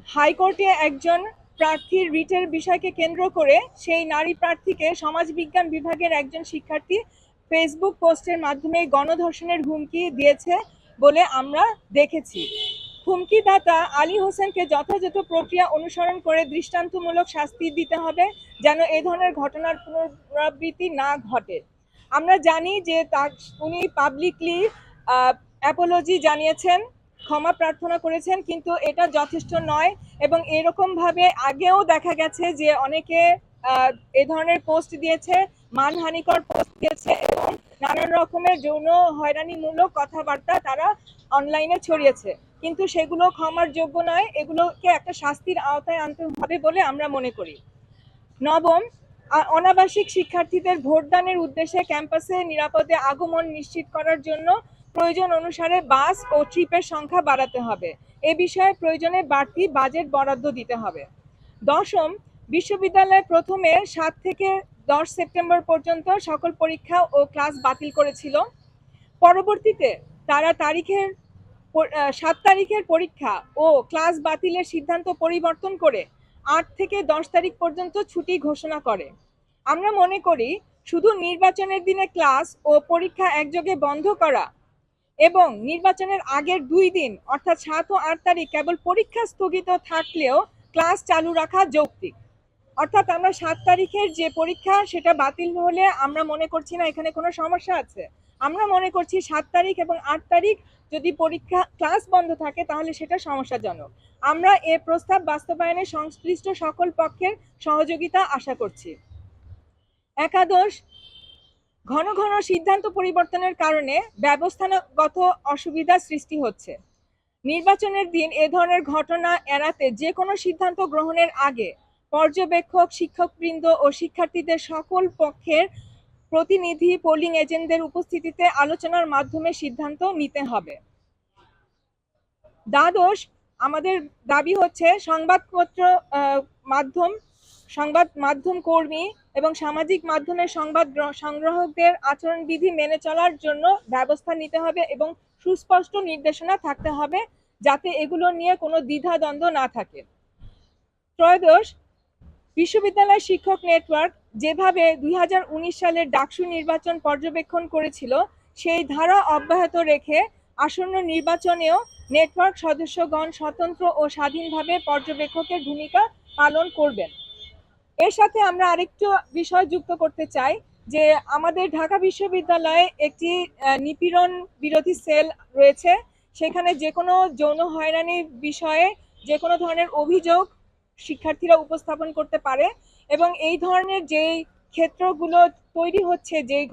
হাইকোর্টে একজন প্রার্থীর রিটের বিষয়কে কেন্দ্র করে সেই নারী প্রার্থীকে সমাজবিজ্ঞান বিভাগের একজন শিক্ষার্থী ফেসবুক পোস্টের মাধ্যমে গণধর্ষণের হুমকি দিয়েছে বলে আমরা দেখেছি। হুমকিদাতা আলী হোসেনকে যথাযথ প্রক্রিয়া অনুসরণ করে দৃষ্টান্তমূলক শাস্তি দিতে হবে, যেন এ ধরনের ঘটনার পুনরাবৃত্তি না ঘটে। আমরা জানি যে উনি পাবলিকলি অ্যাপোলজি জানিয়েছেন, ক্ষমা প্রার্থনা করেছেন, কিন্তু এটা যথেষ্ট নয়। এবং এরকম ভাবে আগেও দেখা গেছে যে অনেকে এ ধরনের পোস্ট দিয়েছে, মানহানিকর পোস্ট দিয়েছে এবং নানান রকমের যৌন হয়রানিমূলক কথাবার্তা তারা অনলাইনে ছড়িয়েছে, কিন্তু সেগুলো ক্ষমার যোগ্য নয়। এগুলোকে একটা শাস্তির আওতায় আনতে হবে বলে আমরা মনে করি। নবম, অনাবাসিক শিক্ষার্থীদের ভোটদানের উদ্দেশ্যে ক্যাম্পাসে নিরাপদে আগমন নিশ্চিত করার জন্য প্রয়োজন অনুসারে বাস ও ট্রিপের সংখ্যা বাড়াতে হবে। এ বিষয়ে প্রয়োজনে বাড়তি বাজেট বরাদ্দ দিতে হবে। দশম, বিশ্ববিদ্যালয় প্রথমে 7 থেকে 10 সেপ্টেম্বর পর্যন্ত সকল পরীক্ষা ও ক্লাস বাতিল করেছিল। পরবর্তীতে তারা 7 তারিখের পরীক্ষা ও ক্লাস বাতিলের সিদ্ধান্ত পরিবর্তন করে 8 থেকে 10 তারিখ পর্যন্ত ছুটি ঘোষণা করে। আমরা মনে করি শুধু নির্বাচনের দিনে ক্লাস ও পরীক্ষা একযোগে বন্ধ করা এবং নির্বাচনের আগের 2 দিন অর্থাৎ 7 ও 8 তারিখ কেবল পরীক্ষা স্থগিত থাকলেও ক্লাস চালু রাখা যৌক্তিক। অর্থাৎ আমরা 7 তারিখের যে পরীক্ষা সেটা বাতিল হলে আমরা মনে করছি না এখানে কোনো সমস্যা আছে। আমরা মনে করছি 7 তারিখ এবং 8 তারিখ যদি পরীক্ষা ক্লাস বন্ধ থাকে তাহলে সেটা সমস্যাজনক। আমরা এ প্রস্তাব বাস্তবায়নে সংশ্লিষ্ট সকল পক্ষের সহযোগিতা আশা করছি। একাদশ, ঘন ঘন সিদ্ধান্ত পরিবর্তনের কারণে ব্যবস্থাগত অসুবিধা সৃষ্টি হচ্ছে। নির্বাচনের দিন এ ধরনের ঘটনা এড়াতে যে কোনো সিদ্ধান্ত গ্রহণের আগে পর্যবেক্ষক, শিক্ষকবৃন্দ ও শিক্ষার্থীদের সকল পক্ষের প্রতিনিধি, পোলিং এজেন্টদের উপস্থিতিতে আলোচনার মাধ্যমে সিদ্ধান্ত নিতে হবে। দ্বাদশ, আমাদের দাবি হচ্ছে সংবাদ মাধ্যম কর্মী এবং সামাজিক মাধ্যমের সংবাদ সংগ্রাহকদের আচরণবিধি মেনে চলার জন্য ব্যবস্থা নিতে হবে এবং সুস্পষ্ট নির্দেশনা থাকতে হবে যাতে এগুলো নিয়ে কোনো দ্বিধাদ্বন্দ্ব না থাকে। ত্রয়োদশ, বিশ্ববিদ্যালয় শিক্ষক নেটওয়ার্ক যেভাবে 2019 সালের ডাকসু নির্বাচন পর্যবেক্ষণ করেছিল সেই ধারা অব্যাহত রেখে আসন্ন নির্বাচনেও নেটওয়ার্ক সদস্যগণ স্বতন্ত্র ও স্বাধীনভাবে পর্যবেক্ষকের ভূমিকা পালন করবেন। এর সাথে আমরা আরেকটু বিষয় যুক্ত করতে চাই যে আমাদের ঢাকা বিশ্ববিদ্যালয়ে একটি নিপীড়ন বিরোধী সেল রয়েছে। সেখানে যে কোনো যৌন হয়রানির বিষয়ে যে কোনো ধরনের অভিযোগ শিক্ষার্থীরা উপস্থাপন করতে পারে এবং এই ধরনের যেই ক্ষেত্রগুলো তৈরি হচ্ছে, যেই